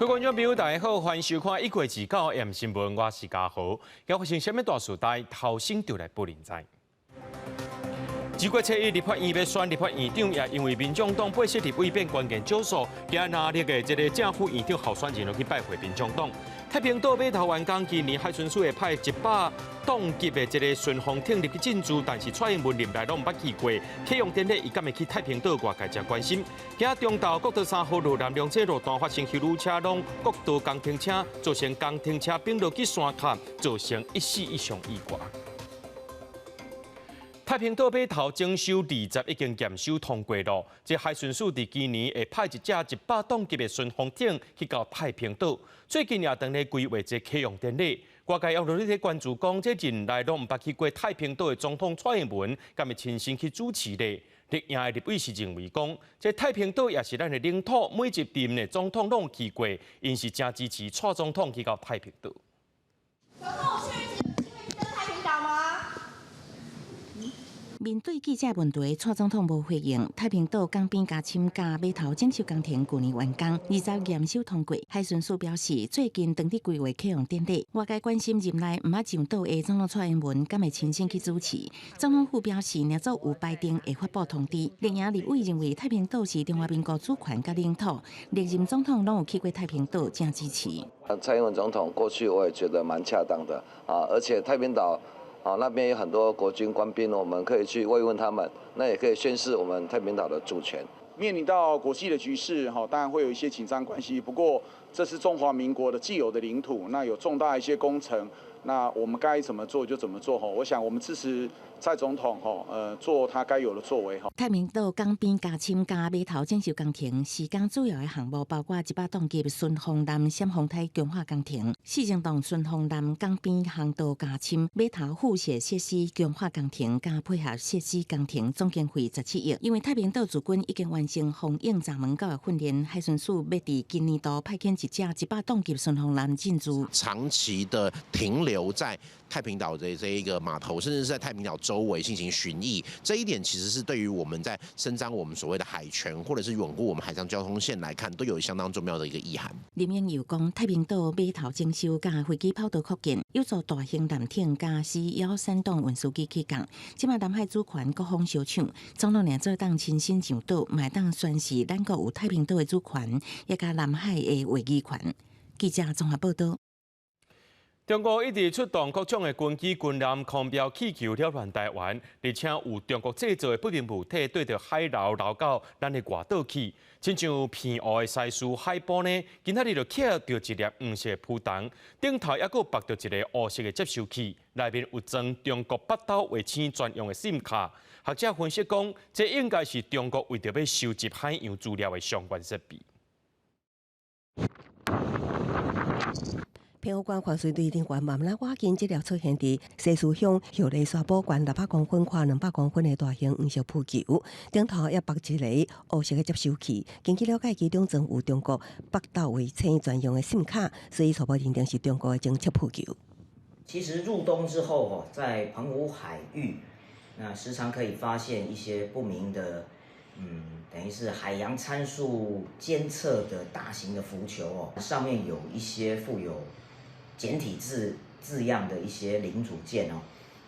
各位观众朋友，大家好，欢迎收看1月29AM新闻，我是嘉豪。要发生什么大事代，头先就来报您知。2月7日，立法院要选立法院长，也因为民众党8席立委变关键少数，今拿力的这个正副院长候选人去拜会民众党。太平岛码头员工今年海巡署会派100吨级的这个顺风艇入去进驻，但是蔡英文临来拢毋捌去过。启用典礼，伊敢会去太平岛外界真关心。今日中昼国道3号路南两侧路段发生修路车拢国道工停车，造成工停车并落去山坎，造成1死以上意外。太平岛码头征收20已经验收通过了，这海巡署伫今年会派一架100吨级的顺风艇去到太平岛。最近也当咧规划这启用典礼，外界也有咧关注讲，这近来拢毋捌去过太平岛的总统蔡英文，敢会亲身去主持咧？立院的立委是认为讲，这太平岛也是咱的领土，每一任的总统拢去过，因是真支持蔡总统去到太平岛。面对记者问题，蔡总统无回应。太平岛港边加签加码头征收工停去年完工，20验收通过。海巡署表示，最近当地规划启用典礼，外界关心任内毋捌上岛的总统蔡英文敢会亲身去主持。总统府表示，若做有排定会发布通知。立院立委认为太平岛是中华民国主权甲领土，历任总统拢有去过太平岛，正支持。蔡英文总统过去我也觉得蛮恰当的啊，而且太平岛。那边有很多国军官兵，我们可以去慰问他们，那也可以宣示我们太平岛的主权。面临到国际的局势，当然会有一些紧张关系。不过，这是中华民国的既有的领土，那有重大一些工程，那我们该怎么做就怎么做。我想我们支持蔡总统做他该有的作为。太平岛港边加签加码头征收工停，施工主要的项目包括100吨级顺风艦闪风台强化工程、40栋顺风艦港边航道加签码头附设设施强化工程加配合设施工程，总经费17亿。因为太平岛驻军已经完成防应闸门口的训练，海巡署要伫今年度派遣一架100吨级顺风艦进驻，长期的停留在太平岛的这一个码头，甚至是在太平岛周围进行巡弋，这一点其实是对于我们在伸张我们所谓的海权，或者是稳固我们海上交通线来看，都有相当重要的一个意涵。林英又讲，太平岛码头征收加飞机跑道扩建，有助大型舰艇加C1山洞运输机起港。即马南海主权各方相抢，总统俩做当亲身上岛，买当宣示咱国有太平岛的主权，也甲南海的话语权。记者综合报道。中国一直出动各种的军机、军舰、空标气球扰乱台湾，而且有中国制造的不明物体对着海流流到咱的外岛去，亲像偏乌的西施海豹呢，今仔日就捡到一粒黄色浮筒，顶头还佫绑到一个乌色的接收器，内面有装中国北岛卫星专用的 SIM 卡。学者分析讲，这应该是中国为着要收集海洋资料的相关设备。偏乌关防水队人员慢慢挖进这条出现伫西施乡后里沙堡悬600公分、宽200公分的大型黄色浮球，顶头也绑一个乌色的接收器。根据了解，其中装有中国北岛卫星专用的 SIM 卡，所以初步认定是中国的侦测浮球。其实入冬之后，在澎湖海域，那时常可以发现一些不明的，等于是海洋参数监测的大型的浮球上面有一些附有简体字样的一些零组件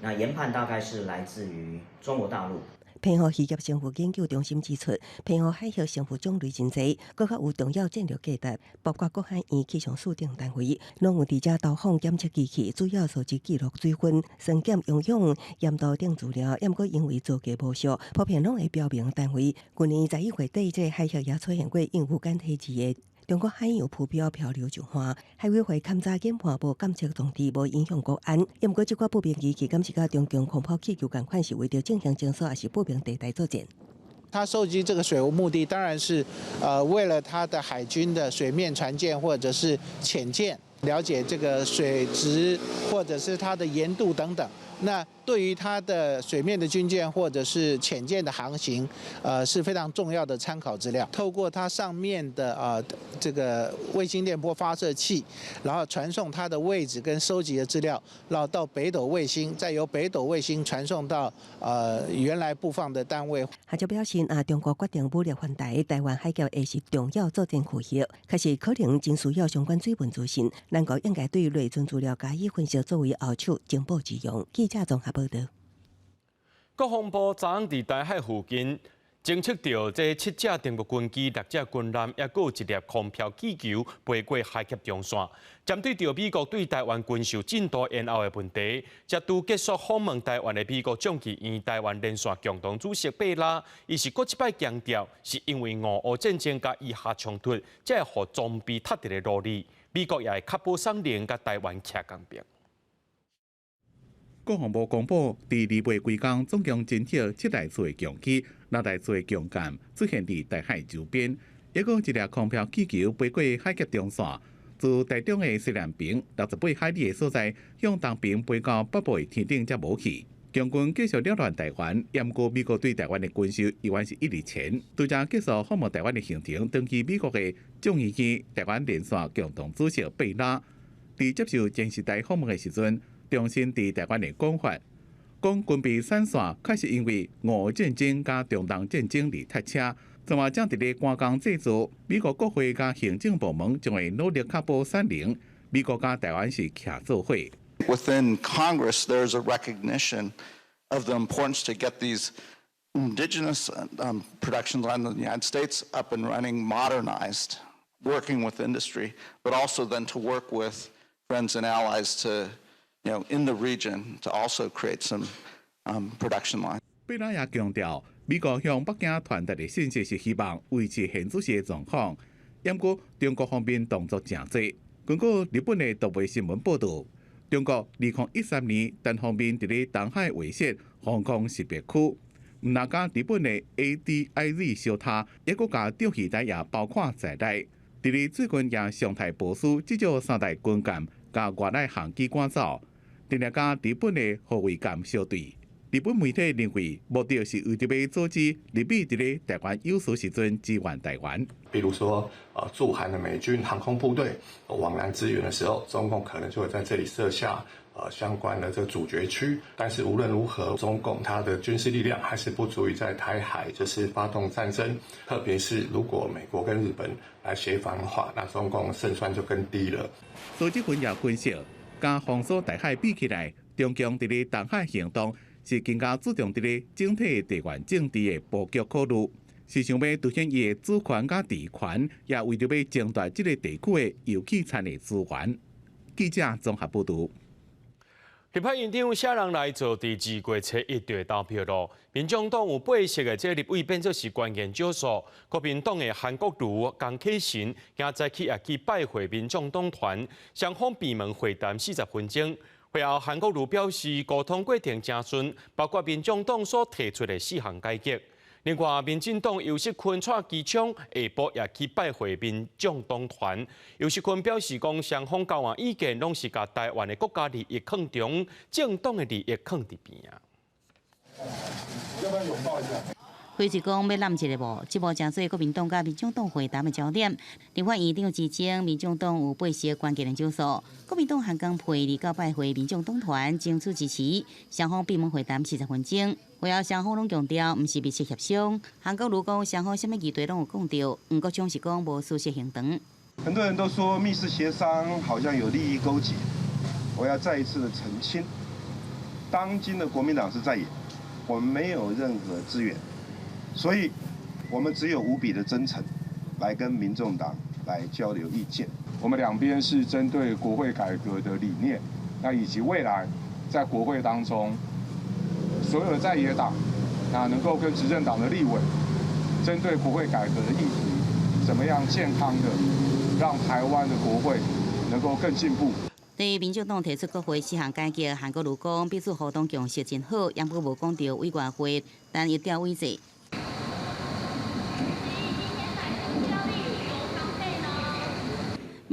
那研判大概是来自于中国大陆。澎湖渔业生物研究中心指出，澎湖海蟹生物种类真侪，更较有重要战略价值，包括各海员气象署等单位，拢有伫遮导航检测机器，主要收集记录水分、酸碱、营养、盐度等资料。也毋过因为造价无俗，普遍拢会标明单位。去年11月底，这海蟹也出现过应付简体字的中国海洋浮标漂流上岸，海委会勘查研判无监测总体，无影响国安。也毋过，这款不明仪器敢是甲中共空炮气球共款，是为着正向侦索，还是不明地带作战？它收集这个水文目的当然是，为了它的海军的水面船舰或者是潜舰了解这个水质或者是它的盐度等等。那对于它的水面的军舰或者是潜舰的航行，是非常重要的参考资料。透过它上面的这个卫星电波发射器，然后传送它的位置跟收集的资料，然后到北斗卫星，再由北斗卫星传送到原来布放的单位。学者表示，中国决定武力犯台，台湾海峡会是重要作战区域，确实可能真需要相关水文资讯。咱国应该对内存资料加以分析，作为后手情报之用。记者综合报道。国防部昨昏伫台海附近侦测到这7架登陆军机、6架军舰，也有1粒空飘气球飞过海峡中线。针对到美国对台湾军售进度延后的问题，才拄结束访问台湾的美国众议院台湾连线共同主席贝拉，伊是搁一摆强调，是因为俄乌战争甲以哈冲突，才会互装备踏实的努力。美国也会确保双连甲台湾徛共边。国防部公布，伫2月归工，总共侦测7台次的强机、6台次的强舰出现伫台海周边，也有1粒空飘气球飞过海峡中线，自台中的西南平68海里的所在，向东平飞到北部的天顶才无去。共军继续扰乱台湾，严过美国对台湾的军售，依然是1日前，拄则结束访问台湾的行程，登去美国的众议院台湾连线共同主席贝拉，伫接受电视台访问的时阵。重新伫台湾的讲法，讲军备散线，确实因为俄乌战争加中东战争而塞车。另外，正伫咧赶工制作，美国国会加行政部门将会努力确保3零。美国加台湾是徛做伙。Within Congress, there's a recognition of the importance to get these indigenous production lines in the United States up and running, modernized, working with industry, but also then to work with friends and allies to in the region to also create some production line. 贝拉也强调，美国向北京传达的信息是希望维持现主时的状况。不过，中国方面动作真多。根据日本的独媒新闻报道，中国2013年单方面伫咧东海威胁防空识别区，唔但甲日本的 ADIZ 小塔，也佫甲钓鱼台也包括在内。伫咧最近也上台部署至少3台军舰甲外来航机赶走。定定甲日本的护卫舰小队，日本媒体认为，目的是为着要阻止日美伫咧台湾有事时阵支援台湾。比如说，驻韩的美军航空部队往南支援的时候，中共可能就会在这里设下相关的这个主角区。但是无论如何，中共它的军事力量还是不足以在台海就是发动战争。特别是如果美国跟日本来协防的话，那中共胜算就更低了。组织分也分析。甲封锁台海比起来，中共伫咧东海行动是更加注重伫咧整体地缘政治的布局考虑，是想要凸显伊的主权甲地权，也为着要争夺这个地区的油气产的资源。记者综合报道。立法院长啥人来做？伫2月初1就投票咯。民众党有8席的这立委变作是关键少数。国民党的韩国瑜、江启臣今早起也去拜会民众党团，双方闭门会谈40分钟。会后，韩国瑜表示沟通过程正顺，包括民众党所提出的4项改革。另外，民进党游锡堃带机枪下晡也去拜会民众党团。游锡堃表示，讲双方交换意见拢是把台湾的国家利益放中，政党的利益放伫边啊。要不要拥抱一下？回是讲要揽一个无，这无正做国民党甲民众党会谈的焦点。立法院长指称，民众党有8席关键的少数，国民党韩江培离到拜会民众党团，争取支持。双方闭门会谈40分钟。会后双方拢强调，毋是密切协商。韩国瑜讲，双方什么议题拢有讲到，吴国昌是讲无事实行动。很多人都说密室协商好像有利益勾结，我要再一次的澄清，当今的国民党是在野，我们没有任何资源。所以，我们只有无比的真诚，来跟民众党来交流意见。我们两边是针对国会改革的理念，那以及未来在国会当中，所有的在野党，能够跟执政党的立委，针对国会改革的议题，怎么样健康的让台湾的国会能够更进步。对于民众党提出国会4项改革，韩国瑜讲彼此互动共识真好，也不无讲到委员会，但一调委制。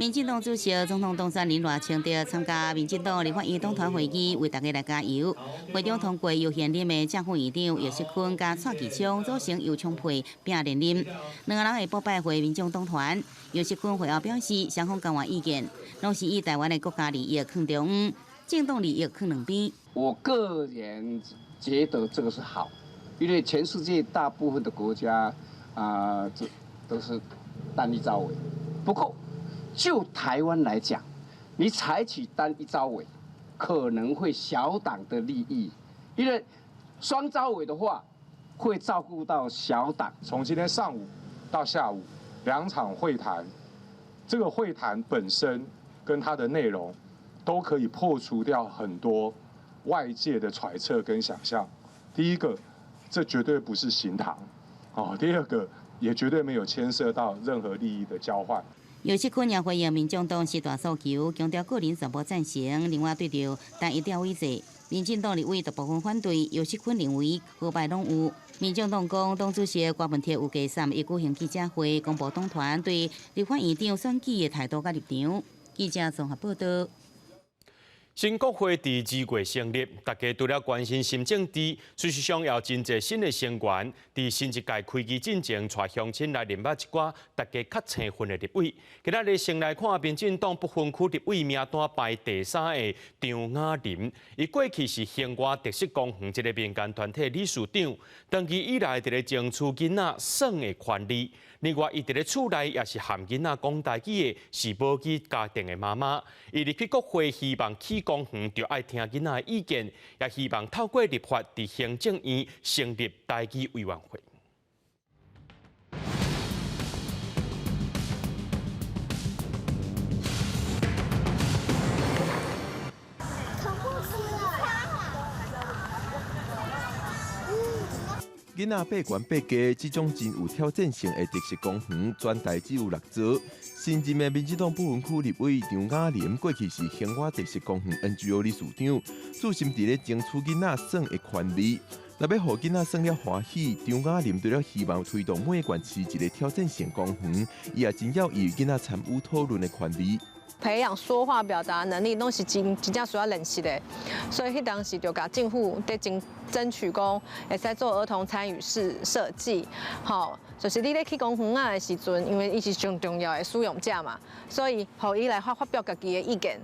民进党主席、总统当选林赖清德参加民进党立法院党团会议，为大家来加油。会中通过由现任的正副院长叶锡坤加蔡其昌组成游昌配并连任，两个人会不拜会民众党团。叶锡坤会后表示，双方交换意见，拢是以台湾的国家利益放中央，政党利益放两边。我个人觉得这个是好，因为全世界大部分的国家这都是单一招委，不过。就台湾来讲，你采取单一招委，可能会小党的利益，因为双招委的话，会照顾到小党。从今天上午到下午2场会谈，这个会谈本身跟它的内容，都可以破除掉很多外界的揣测跟想象。第一个，这绝对不是行堂，第二个，也绝对没有牵涉到任何利益的交换。叶锡坤也回应民众党是大诉求，强调个人全部赞成。另外对着单一调委制，民进党立委大部分反对。叶锡坤认为好败拢有。民进党讲，党主席郭文铁有加31举行记者会，公布党团对立法院长选举的态度甲立场。记者综合报道。新国会伫2月成立，大家除了关心新政治，事实上也真侪新的成员伫新一届开机进前，带乡亲来认捌一寡大家较青分的立委。今仔日先来看民进党不分区立委名单排第3的张雅玲，伊过去是兴华特色公园一个民间团体理事长，长期以来伫咧争取囡仔耍的权利。另外，伊伫咧厝内也是含囡仔讲台语的，是母语家庭的妈妈。伊入去国会，希望起公园就爱听囡仔的意见，也希望透过立法伫行政院成立台语委员会。囡仔八悬八家，这种真有挑战性的特色公园，全台只有6座。新任的民进党不分区立委张雅玲，过去是兴华特色公园 NGO 理事长，注心伫咧争取囡仔耍的权利。若要互囡仔耍了欢喜，张雅玲除了希望推动每个县市一个挑战性公园，伊也真要以囡仔参与讨论的权利。培养说话表达能力，拢是真正需要练习的。所以迄当时就甲政府在争取讲，会使做儿童参与式设计，就是你咧去公园啊的时阵，因为伊是上重要的使用者嘛，所以互伊来发表家己的意见，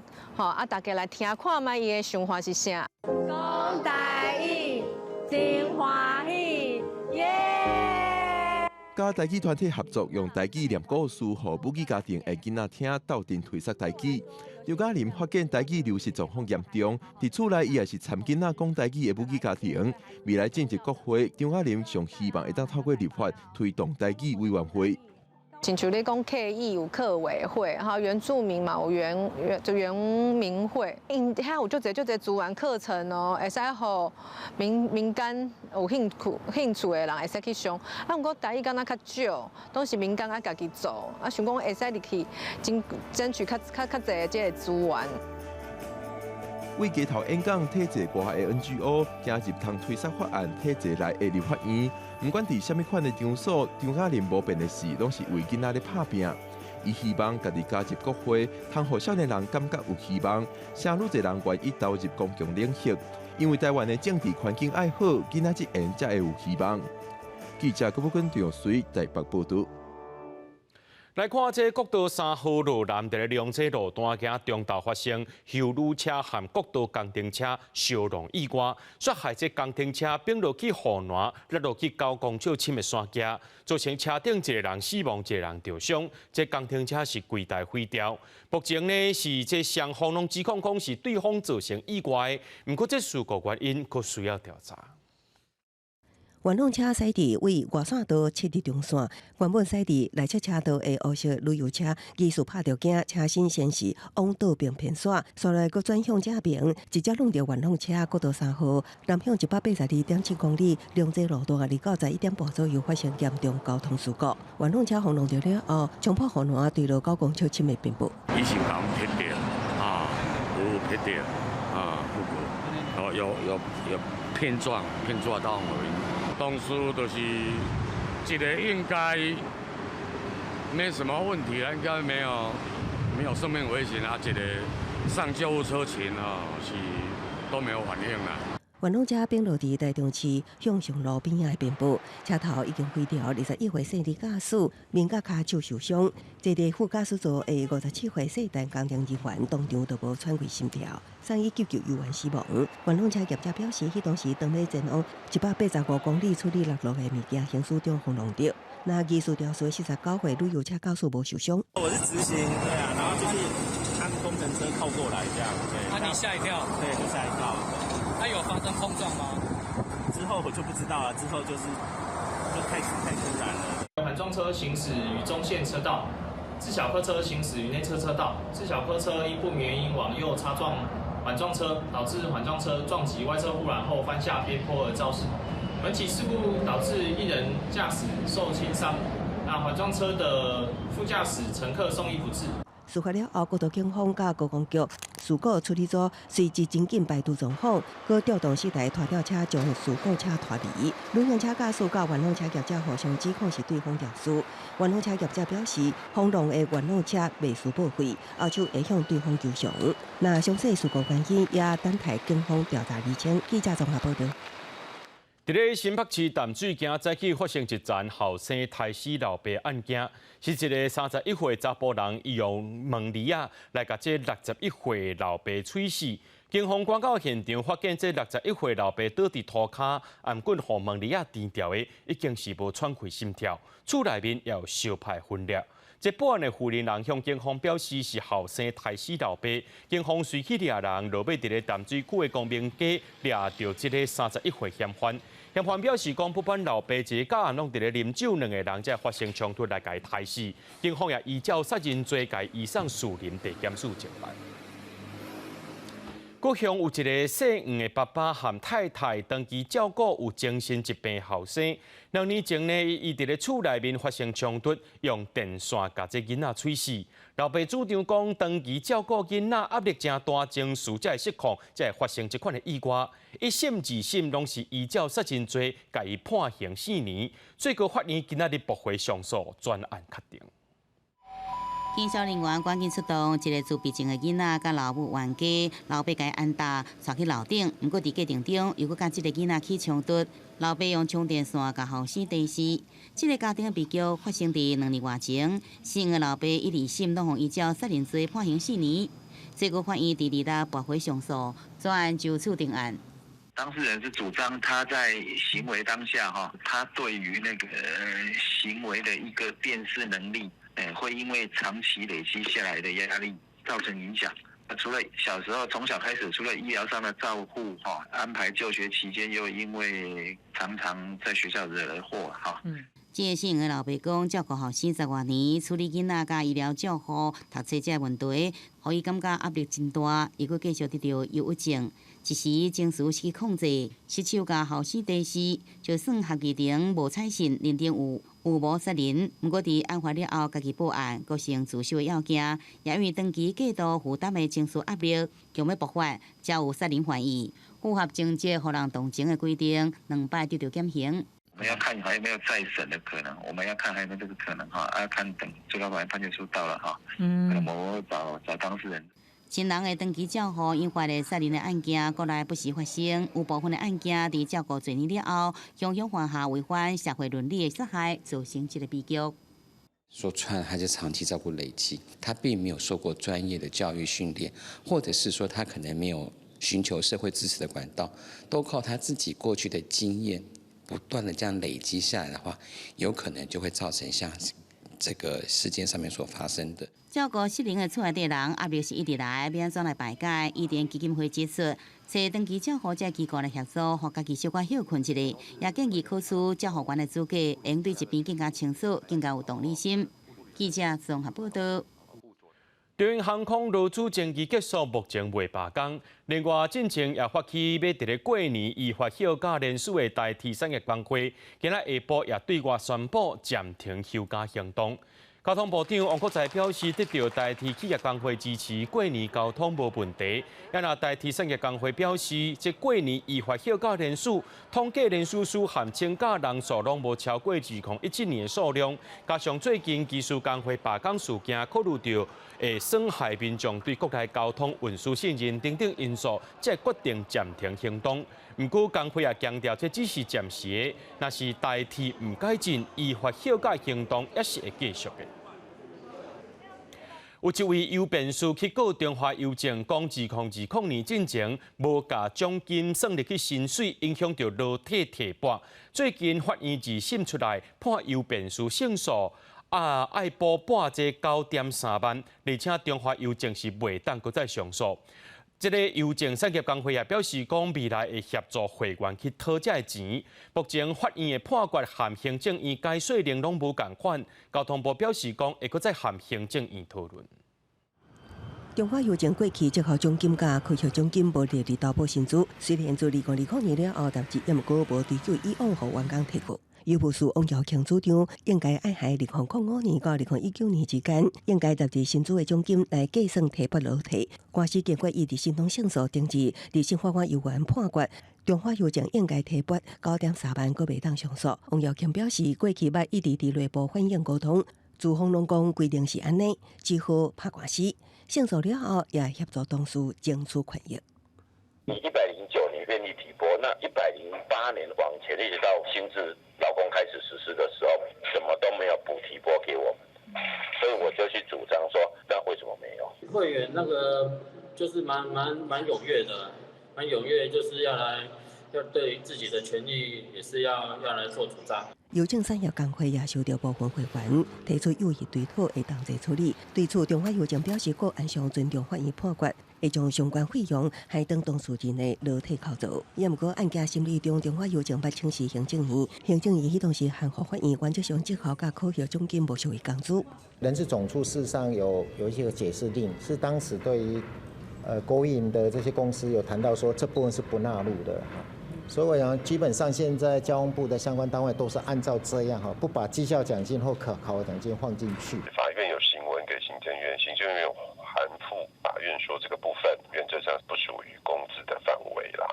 大家来听看卖伊的想法是啥。讲台语真欢喜，耶！甲台语团体合作，用台语念故事，互母语家庭的囡仔听，斗阵推广台语。张雅玲发现台语流失状况严重，伫厝内伊也是参囡仔讲台语的母语家庭。未来进入国会，张雅玲上希望会当透过立法推动台语委员会。亲像你讲客议有客委会，原住民嘛有原民会，因遐有足侪资源课程哦，会使互民间有兴趣的人会使去上。不过台语敢若较少，都是民间家己做。想讲会使入去争取较侪即个资源。为街头演讲体制外的 NGO 加入通推销法案体制内的立法院，不管伫什么款的场所，张雅玲无变的事，拢是为囡仔咧拍拼。伊希望家己加入国会，通互少年人感觉有希望，让愈侪人愿意投入公共领域。因为台湾的政治环境爱好，囡仔一言才会有希望。记者郭宝君、张水台北报道。来看这国道3号路南的两侧路段行中道发生后路车和国道工程车相撞意外，杀害这工程车并落去河南，落落去9公尺深的山崖，造成车顶一个人死亡，一个人受伤。这工程车是规台毁掉。目前呢是这双方拢指控讲是对方造成意外，不过这事故原因佫需要调查。原弄车驶伫为外线道切入中线，原本驶伫内侧车道的黑色旅游车，技术拍到镜，车身显示往道边偏煞，煞来佫转向正面，直接弄到原弄车国道3号南向182.7公里，两侧路段2到11点半左右发生严重交通事故。原弄车轰弄到了后，冲破河南对路9公尺深的并不。以前讲撇掉有撇掉有偏撞到而已。当初就是这个应该没什么问题了，应该没没有生命危险啊，一个上救护车前是都没有反应啦。元朗车并落伫台中市向上路边仔的面部，车头已经毁掉，21岁姓李驾驶面甲骹手受伤，坐伫副驾驶座的57岁姓陈工程人员当场就无喘气心跳，送医急救有缘死亡。元朗车业者表示，迄当时当咧前往185公里处理落落的物件，行驶中风浪着。那技术调水49岁旅游车教授无受伤。我是直行，对啊，然后就是看工程车靠过来这样，对。啊，你吓一跳？对，就吓一跳。它有发生碰撞吗？之后我就不知道了，之后就太突然了。缓撞车行驶于中线车道，自小客车行驶于内侧车道，自小客车因不明原因往右擦撞缓撞车，导致缓撞车撞击外侧护栏后翻下边坡而肇事。本起事故导致一人驾驶受轻伤，那缓撞车的副驾驶乘客送医不治。事发了后，国土警方甲高公局事故处理组随即紧急排除状况，佮调动4台拖吊车将事故车拖离。旅行车驾驶甲元朗车业者互相指控是对方肇事。元朗车业者表示，风浪的元朗车未输报废，后手会向对方求偿。那详细事故原因也等待警方调查厘清。记者综合报道。伫咧新北市淡水街早起发生一桩后生胎死老爸案件，是一个31岁查甫人，伊用门匙仔来甲这61岁老爸吹死。警方赶到现场，发现这61岁老爸倒伫涂骹，颔棍互门匙仔电掉的，已经是无喘气心跳，厝内面也有烧派分裂。这报案的负责人向警方表示是后生胎死老爸，警方随去掠人，落尾伫咧淡水区的光明街掠到这个31岁嫌犯。嫌犯表示讲，不管老爸一个家人拢伫咧啉酒，2个人才发生冲突来甲伊杀死。警方也依照杀人罪，甲伊移送树林地检署侦办。高雄有一个姓黄的爸爸和太太长期照顾有精神疾病后生，2年前呢，伊伫咧厝内面发生冲突，用电线甲这囡仔吹死。老爸主张讲，长期照顾囡仔压力真大，情绪才会失控，才会发生这款的意外。一审2审拢是依照杀人罪，甲伊判刑4年。最高法院今仔日驳回上诉，专案确定。警消人员赶紧出动，一个自闭症的囡仔甲老母冤家，老爸甲伊按打，带去楼顶。不过伫过程中，又搁甲这个囡仔起冲突，老爸用充电线甲后生地死。这个家庭的悲剧发生伫2年外前，姓的老爸1、2审拢依照杀人罪判刑4年。最高法院第2日驳回上诉，专案就此定案。当事人是主张他在行为当下他对于那个行为的一个辨识能力。会因为长期累积下来的压力造成影响。除了小时候从小开始，除了医疗上的照护安排就学期间又因为常常在学校惹祸这个姓的老爸讲，照顾后生10多年，处理囡仔甲医疗照护、读册这问题，互伊感觉压力真大，伊阁继续得到忧郁症，一时情绪失去控制，失手甲后生地死，就算合议庭无采信认定有无杀人，不过伫案发了后，家己报案，构成自首的要件，也因为长期过度负担的情绪压力，强要爆发，才有杀人犯意。符合情节互人同情的规定，2摆得到减刑。我们要看还有没有再审的可能，我们要看还有没有这个可能要看等最高法院判决书到了可能我会找当事人。亲人的长期照护引发的杀人的案件，国内不时发生。有部分的案件伫照顾多年了后，凶凶犯下违反社会伦理的杀害，造成这个悲剧。说穿，他是长期照顾累积，他并没有受过专业的教育训练，或者是说他可能没有寻求社会支持的管道，都靠他自己过去的经验，不断的这样累积下来的话，有可能就会造成像这个事件上面所发生的。照顾失灵的厝内底人，压力是一直来，要安怎来排解？伊甸基金会指出，找长期照护者机构来协助，互家己小可休困一下，也建议考取照护员的资格，应对疾病更加清楚、更加有同理心。记者综合报道。中英航空劳资争议结束，目前未罢工。另外，进程也发起要伫咧过年依法休假联署的代替产业工会，今仔下晡也对外宣布暂停休假行动。交通部长王国材表示，得到台铁企业工会支持，过年交通无问题。也那台铁产业工会表示，即过年依法休假人数、统计人数数含请假人数拢无超过2017年的数量。加上最近技术工会罢工事件，考虑到会损害民众对国内交通运输信任等等因素，才决定暂停行动。不过工会也强调，这只是暂时的，若是台铁唔改进，依法休假行动也是会继续的。有一位邮便师去告中华邮政，讲2020年之前无甲奖金算入去薪水，影响到劳体提拨。最近法院二审出来，判邮便师胜诉，爱补半这9.3万，而且中华邮政是袂当搁再上诉。这个邮政产业工会也表示，讲未来会协助会员去讨这个钱。目前法院的判决含行政院解说令拢无共款，交通部表示讲会搁再含行政院讨论。中华邮政过去绩效奖金甲开销奖金无列入投保薪资，虽然自2020年了后，但是也毋过无追究以往互员工提过。邮务士王耀庆主张，应该爱喺2005年到2019年之间，应该入入薪资的奖金来计算提拨劳体。官司经过伊伫审通胜诉，定至二审法院有关判决，中华邮政应该提拨9.3万，阁袂当上诉。王耀庆表示，过去捌一直伫内部反映沟通，资方拢讲规定是安尼，只好拍官司。胜诉了后，也协助当事争取权益。你109年愿意提拨，那108年往前一直到新制劳工开始实施的时候，什么都没有补提拨给我们，所以我就去主张说，那为什么没有？会员那个就是蛮踊跃的，蛮踊跃，就是要对自己的权益也是要来做主张。邮政产业工会也收到部分会员提出有意追讨的同齐处理，对此中华邮政表示，各按上尊重法院判决，会将相关费用还当当事人的劳体扣除。也毋过案件审理中，中华邮政捌请示行政院，行政院迄当时函复法院，原则上绩效甲考核奖金无属于工资。人事总处事实上有一些解释令，是当时对于国营的这些公司有谈到说，这部分是不纳入的。所以我想，基本上现在交通部的相关单位都是按照这样不把绩效奖金或可考核奖金放进去。法院有行文给行政院，行政院有函复法院说这个部分原则上不属于公职的范围啦，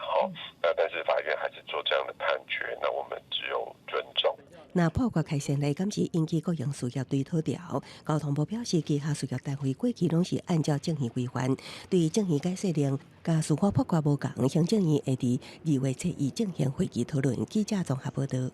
但是法院还是做这样的判决，那我们只有尊重。那判决开审来，敢是引起各样事业对讨调。交通部表示，其他事业单位过去拢是按照正义规范，对于正义解释令甲司法判决无共，行政院会伫2月7日进行会议讨论。记者综合报道。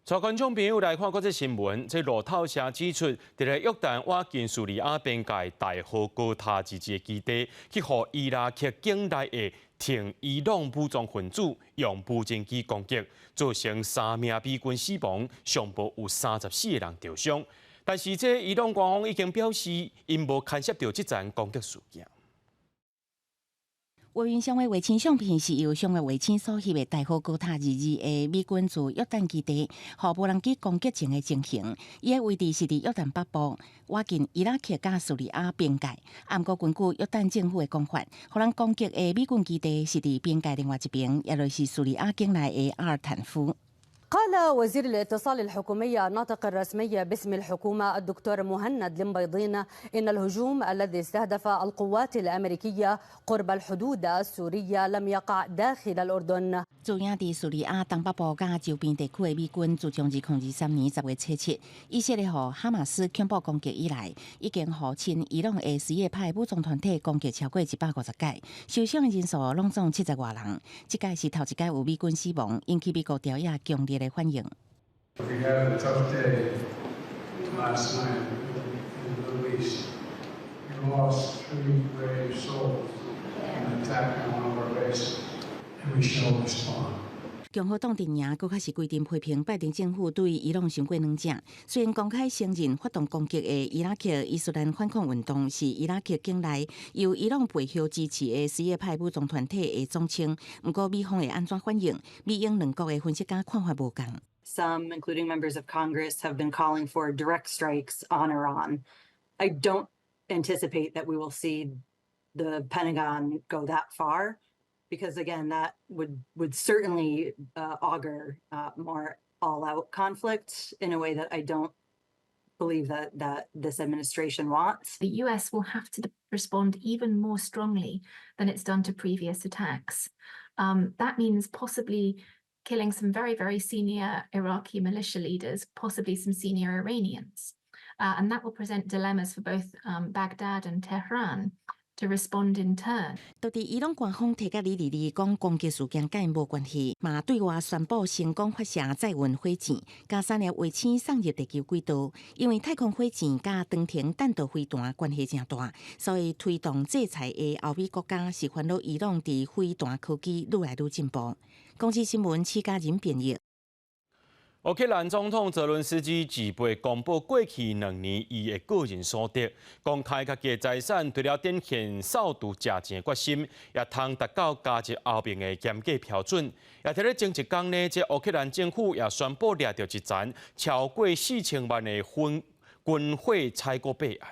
带观众朋友来看国际新闻，这路透社指出，伫咧约旦瓦近叙利亚边界大河高塔自治基地，去互伊拉克境内的挺伊朗武装分子用无人机攻击，造成3名美军死亡，上部有34个人受伤。但是，这伊朗官方已经表示，因无牵涉到这场攻击事件。外面上的卫星相片是由上的卫星所翕的大河高塔22的美军自约旦基地，互无人机攻击前的情形。伊的位置是伫约旦北部，瓦近伊拉克甲叙利亚边界。不过根据约旦政府的讲法，互人攻击的美军基地是伫边界另外一边，也就是叙利亚境内的阿尔坦夫。قال وزير الاتصال الحكومي الناطق الرسمي باسم الحكومة الدكتور مهند المبيضين إن الهجوم الذي استهدف القوات الأمريكية قرب الحدود السورية لم يقع داخل الأردن. 驻营伫叙利亚东北部甲周边地区的美军，自从2023年10月7日以色列互哈马斯恐怖攻击以来，已经互亲伊朗的什叶派武装团体攻击超过150届，受伤的人数拢总70多人。这届是头一届有美军死亡，引起美国朝野强烈的欢迎。We had a tough day last night in the Middle East. We lost 3 brave souls in an attack on one of our bases, and we shall respond. 共和党阵营佫开始规定批评拜登政府对伊朗伤过软正，虽然公开承认发动攻击的伊拉克伊斯兰反抗运动是伊拉克境内由伊朗背后支持的什叶派武装团体的总称，不过美方会安怎反应？美英两国的分析家看法无共。Some, including members of Congress, have been calling for direct strikes on Iran. I don't anticipate that we will see the Pentagon go that far, because again, that would certainly augur more all-out conflict in a way that I don't believe that this administration wants. The US will have to respond even more strongly than it's done to previous attacks. That means possibly killing some very, very senior Iraqi militia leaders, possibly some senior Iranians. And that will present dilemmas for both Baghdad and Tehran to respond in turn. 到底伊朗官方提甲李丽丽讲攻击事件甲因无关系，嘛对外宣布成功发射载运火箭，甲3粒卫星送入地球轨道。因为太空火箭甲长程弹道飞弹关系真大，所以推动制裁的欧美国家是烦恼伊朗伫飞弹科技愈来愈进步。公司新闻7家人编译。乌克兰总统泽伦斯基自备公布过去2年伊的个人所得，公开家己的财产，除了展现扫毒食钱的决心，也通达到加入后面的严格标准。也伫咧前一天呢，这乌克兰政府也宣布掠到一层超过4000万的军火采购备案。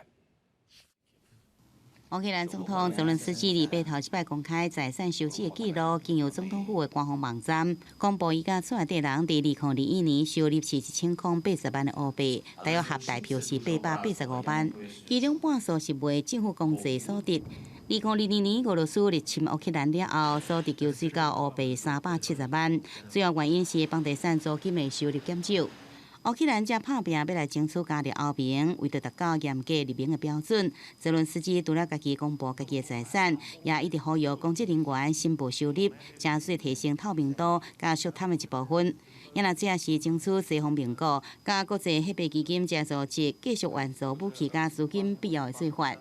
乌克兰总统泽伦斯基礼拜头一摆公开财产收支的记录，经由总统府的官方网站公布，伊甲厝内底人伫2021年收入是1080万的乌币，大约合大票是885万，其中半数是为政府公职所得。2022年俄罗斯入侵乌克兰了后，所得救水到乌币370万，主要原因是房地产租金的收入减少。乌克兰正拍拼要来争取加入欧盟，为着达到严格入盟的标准，泽伦斯基除了家己公布家己的财产，也一直呼吁公职人员申报收入，正式提升透明度，加缩贪的一部分。也若这是争取西方盟国、甲国际核备基金这组织继续援助武器甲资金必要的做法。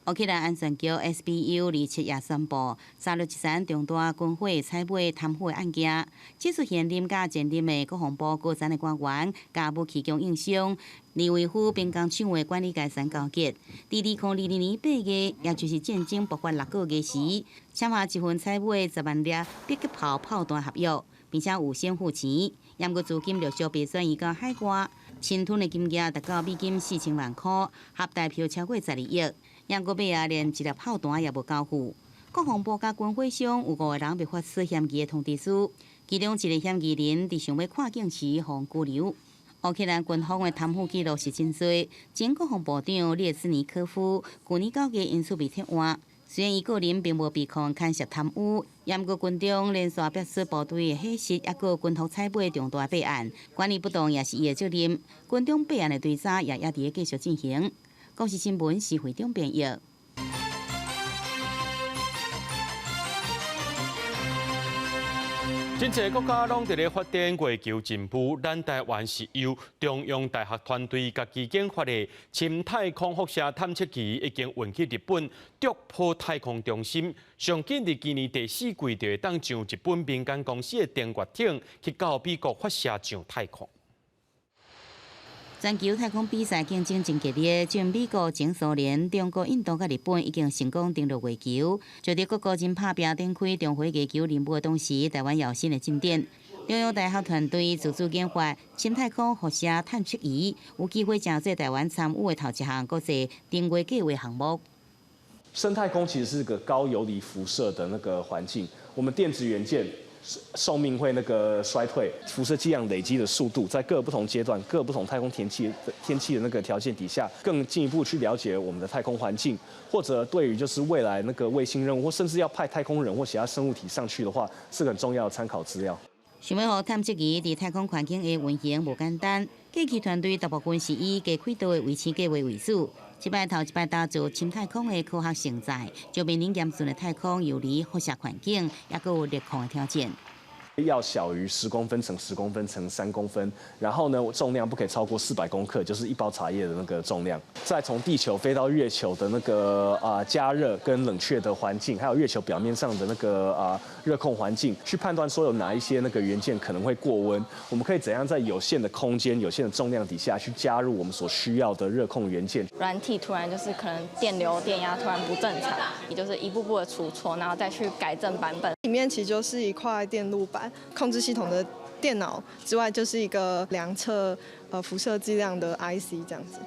乌克兰安全局 SBU 27也宣布，杀入一场重大军火采买贪腐的案件，指出现任甲前任的国防部高层的官员，甲武器供应商李维夫并工厂的管理阶层交结。伫2022年8月，也就是战争爆发6个月时，签下一份采买10万粒迫击炮炮弹合约，并且有先付钱，严格资金陆续被转移到海外，侵吞的金额达到美金4000万块，合大票超过12亿。杨国贝也连一粒炮弹也无交付。国防部甲军火商有5个人被发出嫌疑的通知书，其中一个嫌疑人伫想要跨境时互拘留。乌克兰军方的贪腐记录是真多，前国防部长列兹尼科夫去年9月因此被撤换。虽然伊个人并无被控牵涉贪污，严国军中连续表示部队的伙食，也个军服采买重大备案，管理不当也是伊的责任。军中备案的调查也伫继续进行。公司新闻是会中编译。真侪国家拢伫咧发展月球进步，咱台湾是由中央大学团队甲基建发的深太空辐射探测器已经运去日本筑波太空中心，上紧伫今年第4季就会当上日本民间公司的登月艇去到美国发射上太空。全球太空比赛竞争真激烈，从美国、前苏联、中国、印度甲日本已经成功登陆月球。就伫各国真拍拼展开重回月球任务的同时，台湾也有新的进展。中央大学团队自主研发深太空辐射探测仪，有机会正做台湾参与的头一项国际登月计划项目。深太空其实是个高游离辐射的那个环境，我们电子元件寿命会衰退，辐射剂量累积的速度，在各不同阶段、各不同太空天气的那个条件底下，更进一步去了解我们的太空环境，或者对于就是未来那个卫星任务，或甚至要派太空人或其他生物体上去的话，是很重要的参考资料。想要让探测仪伫太空环境的运行无简单，计器团队大部分是以加轨道的维持计划为主。一摆打造深太空的科学成才，就面临严峻的太空游离辐射环境，也佫有热控的挑战。要小于10公分乘10公分乘3公分，然后呢，重量不可以超过400公克，就是1包茶叶的那个重量。再从地球飞到月球的那个加热跟冷却的环境，还有月球表面上的那个热控环境，去判断说有哪一些那个元件可能会过温，我们可以怎样在有限的空间、有限的重量底下去加入我们所需要的热控元件。软体突然就是可能电流、电压突然不正常，也就是一步步的出错，然后再去改正版本。里面其实就是一块电路板。控制系统的电脑之外，就是一个量测辐射剂量的 IC 这样子。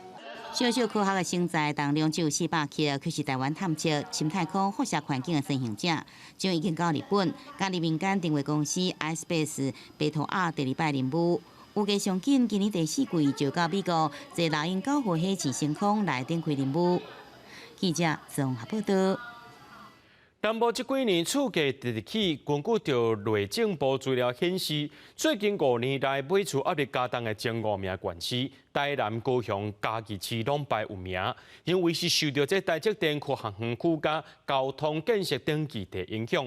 小小科学的成才，当中只有400克，却是台湾探测深太空辐射环境的先行者，就已经到日本，加入民间定位公司 iSpace 北投2第2摆任务。有嘅上紧，今年第4季就到美国，在老鹰9号起升空来展开任务。记者综合报道。南部这几年厝价直直起，根据着内政部资料显示，最近5年来买厝压力加重的前5名县市，台南、高雄、嘉义市拢排有名，因为是受到这台积电扩航园区甲交通建设等议题影响。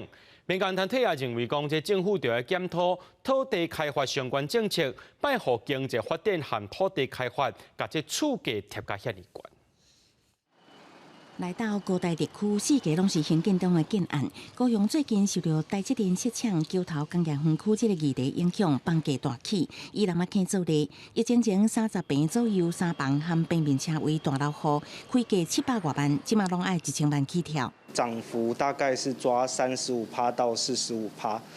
民间团体也认为讲，这政府就要检讨土地开发相关政策，摆互经济发展和土地开发，甲这厝价贴甲遐尼悬。来到高台地区，四界拢是兴建中的建案。高雄最近受到台积电设厂桥头工业园区这个议题影响，房价大起。以南仔坑做例，疫情前30平左右3房含平面车位大楼户，开价700多万，即马拢爱1000万起跳。涨幅大概是抓35%到45%，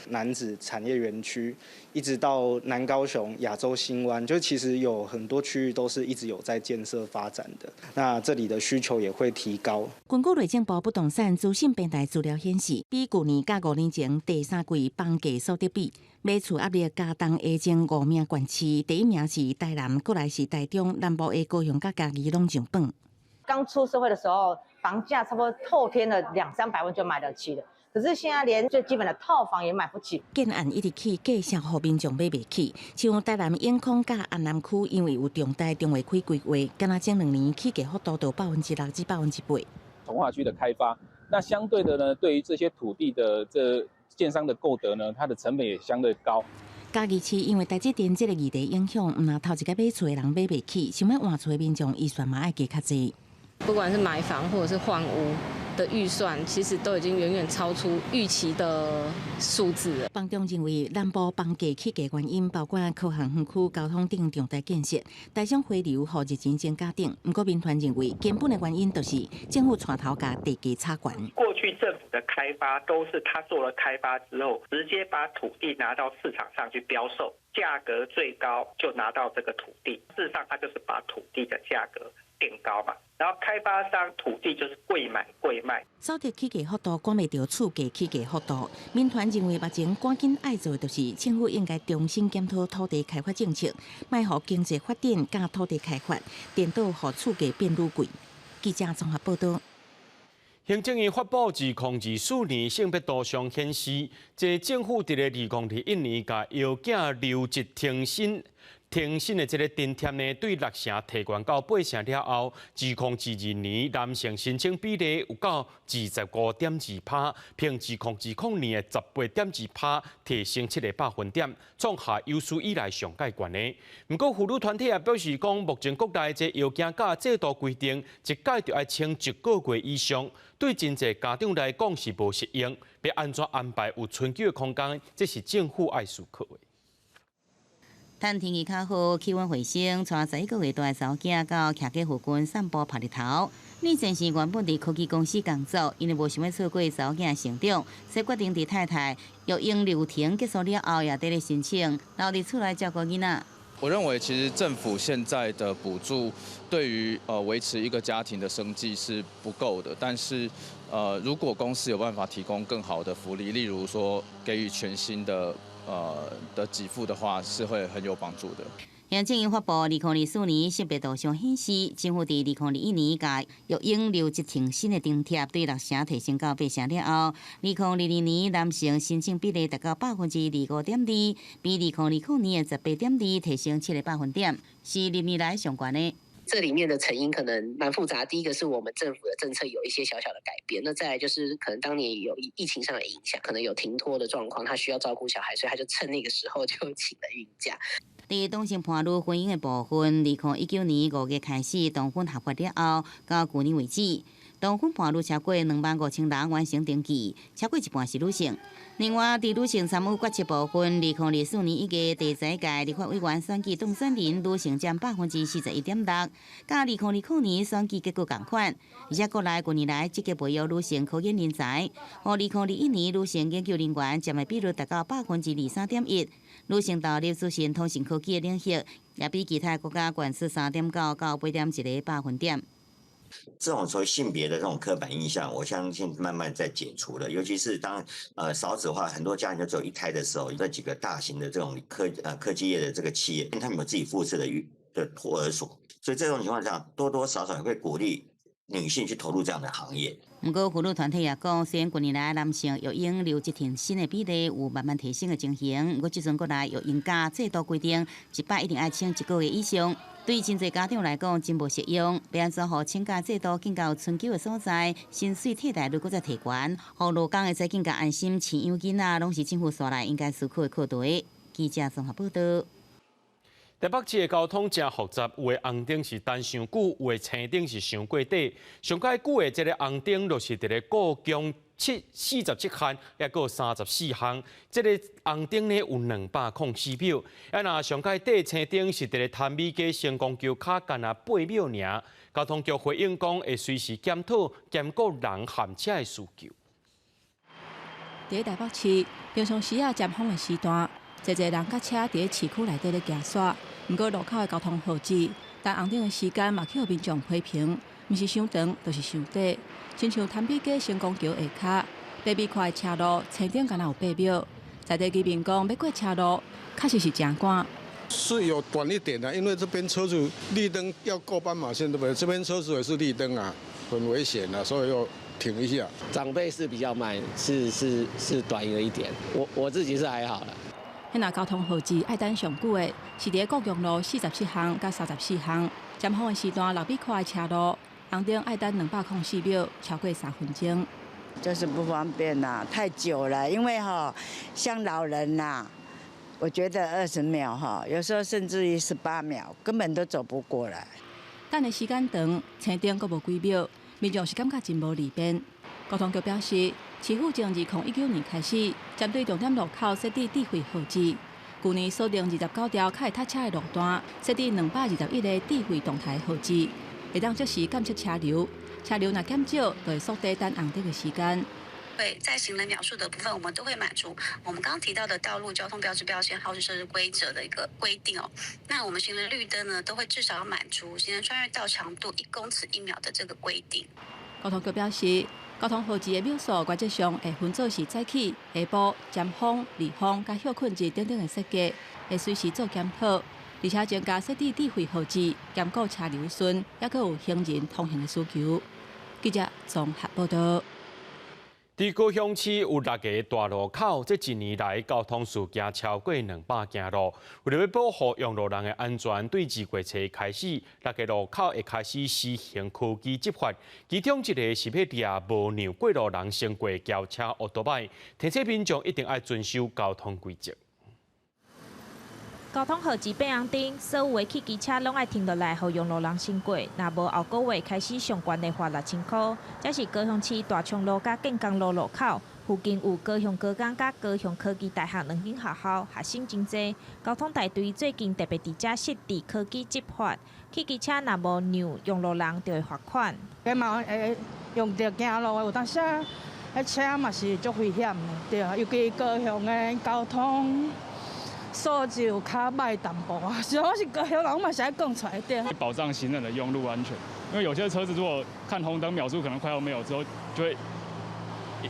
楠梓产业园区一直到南高雄、亚洲新湾，就其实有很多区域都是一直有在建设发展的。那这里的需求也会提高。根据内政部不动产资讯平台资料显示，比去年甲5年前第3季房价所得比，买厝压力加重的前5名县市，第1名是台南，过来是台中，南部的高雄甲嘉义拢上榜。刚出社会的时候，房价差不多透天的200-300万就买得起了。可是现在连最基本的套房也买不起。建案一直起价，销互民众买袂起。像台南永康甲安南区，因为有重大中划区规划，敢若前2年起价幅度到6%至8%。从化区的开发，那相对的呢，对于这些土地的这建商的购得呢，它的成本也相对高。嘉义市因为台积电这个议题影响，若头一个买厝的人买袂起，想要换厝的民众预算嘛爱加较济。不管是买房或者是换屋的预算，其实都已经远远超出预期的数字了。房仲认为，南部房价起价原因包括科学园区交通等重大建设，大商回流和日钱增加等。不过，民团认为根本的原因就是政府带头把地价差悬。过去政府的开发都是他做了开发之后，直接把土地拿到市场上去标售，价格最高就拿到这个土地。事实上，他就是把土地的价格变高嘛。然后开发商土地就是贵买贵卖，扫到起价幅度管袂到厝价起价幅度。民团认为，目前赶紧爱做的就是政府应该重新检讨土地开发政策，卖互经济发展加土地开发颠倒，互厝价变愈贵。记者综合报道。行政院发布2024年性别图像显示，这政府伫咧2021年甲腰颈留职停薪的这个津贴呢，对6成提悬到8成了后，2022年男性申请比例有到25.2%，并2020年的18.2%提升7个百分点，创下有史以来上界悬的。不过，妇女团体也表示讲，目前国内这腰颈假制度规定，一届就要请1个月以上，对真侪家长来讲是无适应。要安怎安排有春秋的空间，这是政府爱思考的。趁天气较好，气温回升，带11个月大的查某囝到徛街附近散步晒日头。李先生原本伫科技公司工作，因为无想要错过查某囝的成长，所以决定伫太太育婴流程结束了后，也得咧申请留伫厝内照顾囡仔。我认为，其实政府现在的补助对于维持一个家庭的生计是不够的，但是如果公司有办法提供更好的福利，例如说给予全新的给付的话，是会很有帮助的。行政院发布2024年性别图像显示，政府伫2021年甲育婴留职停薪的津贴对6成提升到8成了后，2022年男性申请比例达到25.2%，比2020年的18.2%提升7个百分点，是历年来上悬的。这里面的成因可能蛮复杂，第一个是我们政府的政策有一些小小的改变，那再来就是可能当年有疫情上的影响，可能有停托的状况，他需要照顾小孩，所以他就趁那个时候就请了孕假。伫同性伴侣婚姻的部分，2019年5月开始同婚合法了后，到去年为止，同婚伴侣超过25000人完成登记，超过一半是女性。另外，伫女性参与决策部分，2024年1月第1届立法委员选举当选人女性占41.6%，甲2020年选举结果同款。而且国内近年来积极培育女性科研人才，和2021年女性研究人员占的比率达到23.1%，女性投入资讯通讯科技的领域，也比其他国家悬出3.9到8.1个百分点。这种所谓性别的这种刻板印象，我相信慢慢在解除了。尤其是当少子化，很多家庭就只有一胎的时候，这几个大型的这种科技业的这个企业，他们有自己附设的托儿所，所以这种情况下，多多少少也会鼓励女性去投入这样的行业。不过，妇女团体也讲，虽然近年来男性育婴留职停薪的比例有慢慢提升的情形，不过即阵过来育婴假制度规定，1摆一定要请1个月以上。对真侪家长来讲，真无适用。要安怎让请假制度更加有春秋的所在，薪水替代率搁再提悬，让劳工会使更加安心饲养囡仔，拢是政府所来应该思考的课题。记者综合报道。台北市的交通真复杂，有的红灯是等伤久，有的青灯是伤过底。上介久的这个红灯，就是伫咧故宫47项，也有34项。这个红灯呢有204秒，若上介底青灯是伫咧潭美街成功桥卡干8秒尔。交通局回应讲，会随时检讨兼顾人含车的需求。伫台北市平常时尖峰的时段，侪人甲车伫市区内底咧行驶。不过路口的交通号志，但红灯的时间嘛，去互民众批评，毋是伤长，就是伤短。亲像潭美街成功桥下骹，8米宽的车路，青灯敢若有8秒。在地居民讲，要过车路，确实是真赶。是有短一点的，因为这边车子绿灯要过斑马线，对不对？这边车子也是绿灯啊，很危险啊，所以要停一下。长辈是比较慢，是短了一点。我自己是还好了。迄交通号志爱等上久的，是伫国用路47项甲34项，尖峰的时段6米宽的车路，红灯爱等204秒，超过3分钟。就是不方便啦，太久了，因为像老人我觉得20秒有时候甚至于18秒，根本都走不过来。等的时间长，青灯阁无几秒，民众是感觉真无利便。交通局表示，市府从2019年开始，针对重点路口设置智慧号志，去年锁定29条较会塞车的路段，设置221个智慧动态号志，会当即时监测车流。车流若减少，就会缩短等红灯的时间。对，在行人描述的部分，我们都会满足我们刚刚提到的道路交通标志标线、号志设置规则的一个规定哦。那我们行人绿灯呢，都会至少要满足行人穿越道长度1公尺1秒的这个规定。交通局表示，交通号志的秒数原则上会分做是早起、下晡、尖峰、离峰、甲休困日等等的设计，会随时做检讨，而且增加设置智慧号志，兼顾车流顺，也佫有行人通行的需求。记者综合报道。伫高雄市有6个大路口，这1年来交通事件超过200件路。为了要保护用路人的安全，对2月初开始，6个路口会开始施行科技执法。其中一个是要抓无让过路人先过轿车、奥多摆，提醒民众一定要遵守交通规则。交通号志变红灯，所有的汽机车拢爱停落来，互用路人先过。若无后个月开始上悬的罚6000块。这是高雄市大昌路甲建工路路口，附近有高雄高工甲高雄科技大学2间学校，学生真多。交通大队最近特别伫遮设置科技执法，汽机车若无让用路人，就会罚款。嘛会用着行路的，有当时车嘛是足危险的，对啊，尤其高雄的交通。素质有较歹淡薄啊，所以我是高雄人，我嘛是爱讲出来对。保障行人的用路安全，因为有些车子如果看红灯秒数可能快要没有之后，就会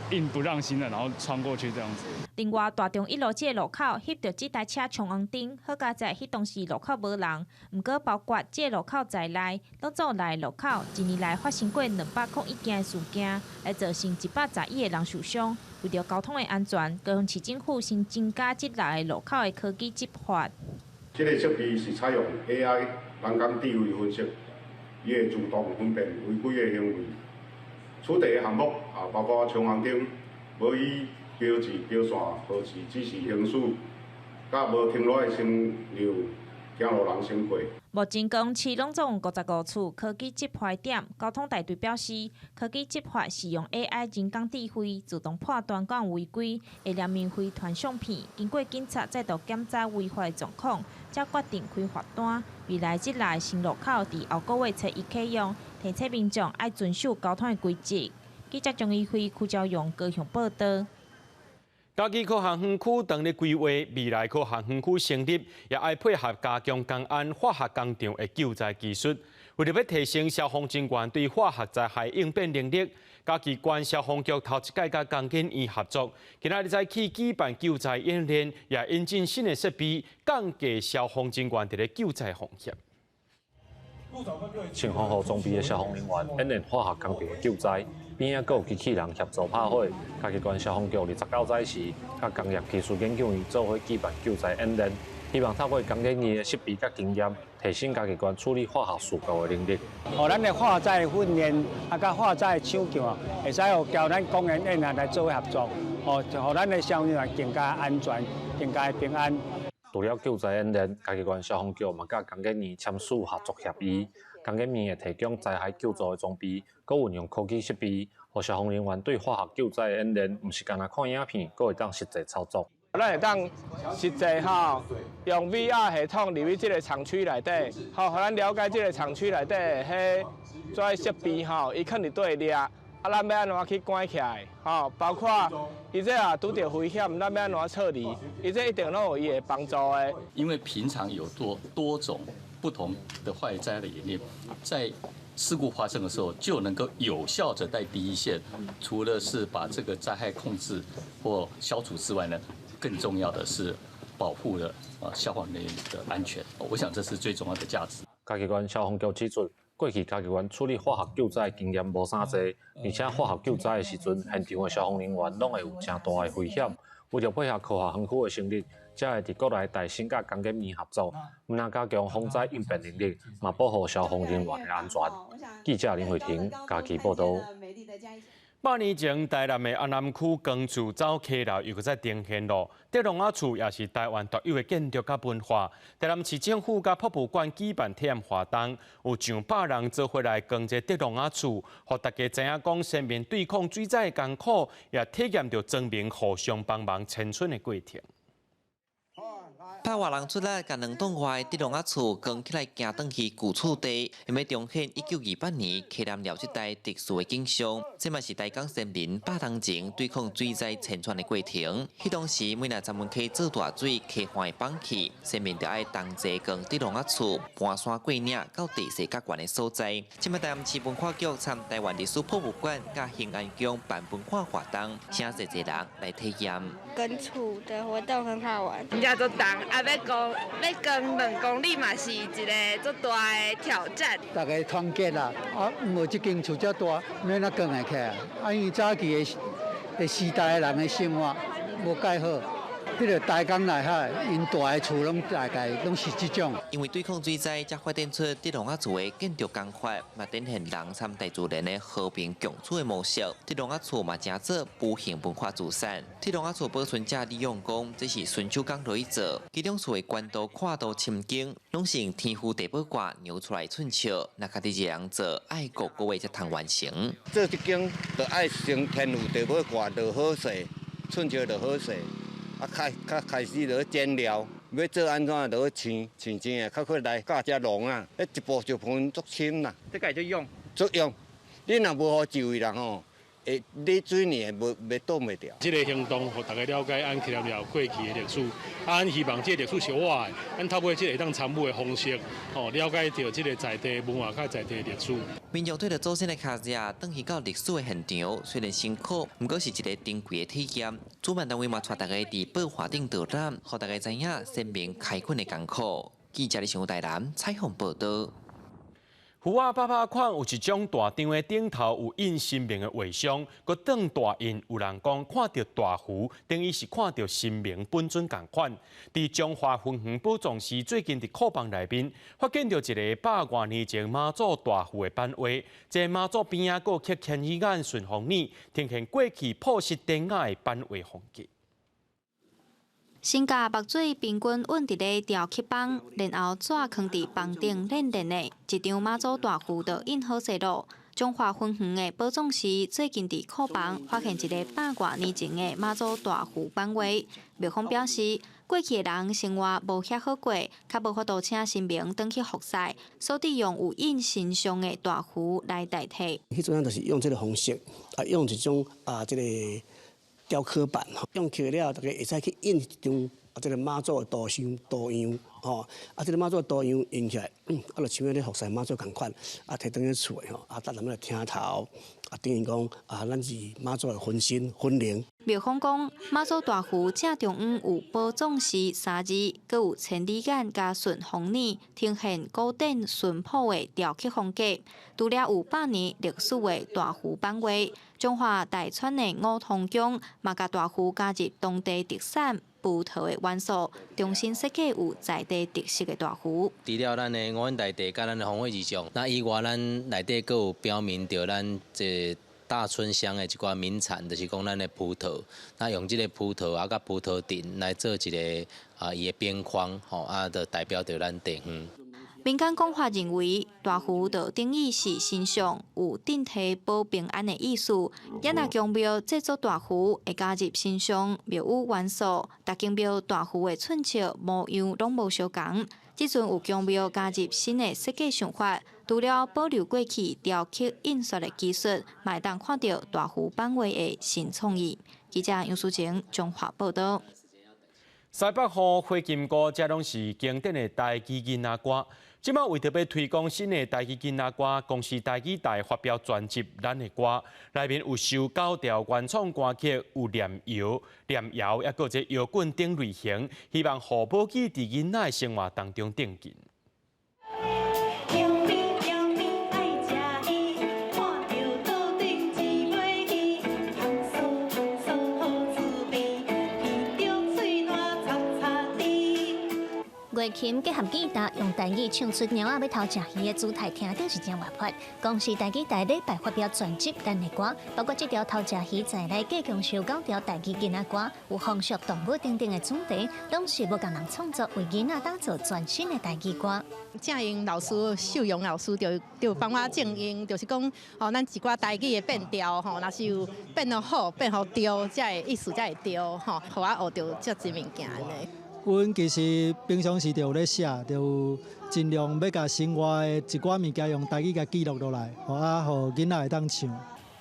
硬不让行人，然后穿过去这样子。另外，大中1路这个路口翕到这台车冲红灯，好佳在迄当时路口无人，毋过包括这个路口在内，拢总内路口1年来发生过201件事件，来造成111个人受伤。为了交通的安全，高雄市政府先增加这6个路口的科技执法。这个设备是采用 AI 人工智慧分析，伊会自动分辨违规的行为。处理的项目包括冲红灯、无依标志、标线、号志指示行驶，甲无停落的先让行路人先过。目前高雄市拢总有55处科技执法点，交通大队表示，科技执法是用 AI 人工智慧自动判断讲违规，会连面回传相片，经过警察再度检查违法的状况，才决定开罚单。未来这类新路口伫后个月初1启用，提醒民众爱遵守交通的规则。记者张义辉、邱朝阳高雄报道。嘉义科航园区当咧规划未来科航园区成立，也爱配合加强公安化学工厂的救灾技术。为了要提升消防人员对化学灾害应变能力，嘉义县消防局头一届甲江景医合作，今仔日早起举办救灾演练，也引进新的设备，降低消防人员伫咧救灾风险。穿防护装备的消防人员演练化学工程的救灾，边仔阁有机器人协助拍火。嘉义县消防局29早时，甲工业技术研究院做伙举办救灾演练，希望透过江景医的设备甲经验，提升嘉义县处理化学事故的能力。咱的化灾训练甲化灾抢救啊，会使互交咱公园演来做合作，互咱的消防人员更加安全、更加平安。除了救灾演练，嘉义县消防局嘛甲江景医签署合作协议。江景医会提供灾害救助的装备，佮运用科技设备，互消防人员对化学救灾的演练，毋是干那看影片，佮会当实际操作。咱会当实际用 VR 系统入去这个厂区内底，互咱了解这个厂区内底迄遮设备伊肯定对抓。咱要安怎去关起来？包括伊这拄到危险，咱要安怎处理？伊这一定拢有伊的帮助的。因为平常有多种不同的坏灾的演练，在事故发生的时候就能够有效的在第一线，除了是把这个灾害控制或消除之外呢，更重要的是保护了消防人员的安全。我想这是最重要的价值。嘉义县消防局指出，过去嘉义县处理化学救灾经验无啥济，而且化学救灾的时阵，现场的消防人员拢会有正大的危险。为了配合科学园区的成立，才会伫国内大兴甲江景医合作，毋但加强防灾应变能力，嘛保护消防人员的安全。记者林慧婷嘉义报道。8年前，台南的安南区光厝走溪路又在定线路，德隆仔厝也是台湾独有的建筑甲文化。台南市政府甲瀑布馆举办体验活动，有上百人做伙来逛这德隆仔厝，互大家知影讲生命对抗水灾的艰苦，也体验到庄民互相帮忙迁村的过程。百外人出来，甲两栋外德隆仔厝扛起来行转去旧厝地，因为重现1928年溪南寮这带特殊的景象。这嘛是台港先民8年前对抗水灾迁村的过程。迄当时每若闸门溪做大水，溪岸会放弃，先民就爱同齐扛德隆仔厝搬山过岭到地势较悬的所在。这嘛台南市文化局参台湾历史博物馆甲兴安宫办文化活动，请侪人来体验。跟厝的活动很好玩，人家做重。要扛2公里嘛，是一个足大的挑战。大家团结啦，无这间厝遮大，免那扛会起来。因为早期的时代的人的生活无介好。迄个大江内海，因大个厝拢大概拢是这种。因为对抗水灾，才发展出德隆仔厝的建筑工法，嘛展现人参大自然的和平共处的模式。德隆仔厝嘛正做无形文化资产。德隆仔厝保存者李用讲，这是顺手工落去做，其中厝的宽度、宽度、深径，拢是用天赋地宝挂扭出来寸笑。那家己一个人做，爱5个月才通完成。做一间，就爱先天赋地宝挂落好势，寸笑落好势。开始落去剪料，要做安怎落去青的，较快来教遮龙啊！一步就分足深啦。这个就用，足用。你若无好就位人吼，你水呢袂挡袂掉。这个行动，互大家了解咱溪南寮过去的历史。咱希望这个历史是活的，咱透过这个当参与的方式，了解到这个在地文化甲在地历史。民众对着祖先的脚迹，转去到历史的现场，虽然辛苦，不过是一个珍贵的体验。主办单位嘛，带大家伫宝华顶导览，互大家知影生命开垦的艰苦。记者李上台南采访报道。胡仔爸爸款有一种大张的顶头有印生命的画像，佮当大印，有人讲看到大胡，等于是看到生命本尊同款。伫中华文化宝藏寺最近伫库房内面，发现到一个100多年前妈祖大胡的版画，这妈祖边仔佫刻千里眼顺风耳，呈现过去破失典雅的版画风格。新加木水平均稳伫咧雕刻板，然后纸放伫房顶练练的一张妈祖大胡就印好势咯。中华文化的宝藏寺最近伫库房发现一个100多年前的妈祖大胡版画，庙方表示，过去的人生活无遐好过，较无法度请神明转去服侍，所以用有印神像的大胡来代替。迄阵就是用这个方式，用一种这个雕刻板，用起了大家会使去印一张这个妈祖的图像图样，这个妈祖的图样印起来，就像咧服侍妈祖同款，摕倒去厝的咱人来听头，等于讲咱是妈祖的分身分灵。庙方讲，妈祖大符正中央有保重时3字，佮有千里眼加顺风耳，呈现古典淳朴的雕刻风格。除了有100年历史的大符版画，中华大川的五通宫嘛，甲大符加入当地特产葡萄的元素，重新设计有在地特色的大符。除了咱的五恩大帝甲咱的风味日常，那以外咱内底佫有标明着咱这大村乡的一寡名产，就是讲咱的葡萄，那用这个葡萄甲葡萄藤来做一个伊的边框，就代表着咱地方。民间讲法认为，大符的定义是神像，有顶替保平安的意思。也若宫庙制作大符，会加入神像、庙宇元素，大间庙大符的寸尺模样拢无相同。即阵有宫庙加入新的设计想法，除了保留过去雕刻印刷的技术，嘛会当看到大符版画的新创意。记者杨淑晴中华报道。西北风、花金歌，这拢是经典的台语囡仔歌。即马为着要推广新的台语囡仔歌，公司台语台发表专辑《咱的歌》，内面有19条原创歌曲，有念谣，也有这摇滚等类型，希望互保记伫囡仔的生活当中定进。月琴结合吉他，用台语唱出猫仔要偷食鱼的主题，听着是真活泼。公司台语台礼拜发表专辑《咱的歌》，包括这条偷食鱼在内加强19条台语囡仔歌，有风俗、动物等等的主题，拢是要共人创作，为囡仔打造全新的台语歌。正英老师、秀荣老师就帮我正音，就是讲咱一寡台语的变调若是有变得好、变好对，才会意思才会对互我学到这一物件呢。阮其实平常时就有咧写，就尽量要甲生活的一寡物件用台语甲记录落来，互囡仔会当唱。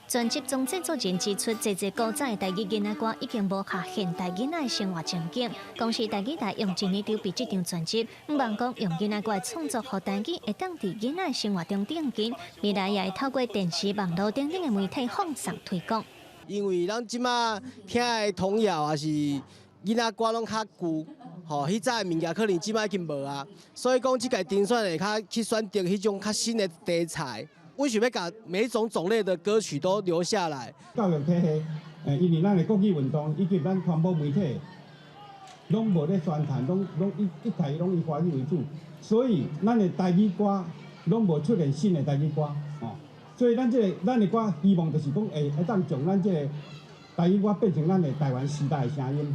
专辑中制作人指出，这古早的台语囡仔歌已经无下现代囡仔的生活情景。公司台语台用1年筹备这张专辑，毋忘讲用囡仔歌的创作，互台语会当伫囡仔的生活中定根，未来也会透过电视、网络等等的媒体放送推广。因为咱即马听的童谣也是囡仔歌拢较旧。迄早的物件可能即摆已经无啊，所以讲即个评选会较去选择迄种较新的题材。阮想要把每一种种类的歌曲都留下来。教育体系，因为咱的国语运动以及咱传播媒体，拢无咧宣传，拢一概拢以华语为主，所以咱的台语歌拢无出现新的台语歌所以咱的歌希望就是讲会当将咱个台语歌变成咱的台湾时代的声音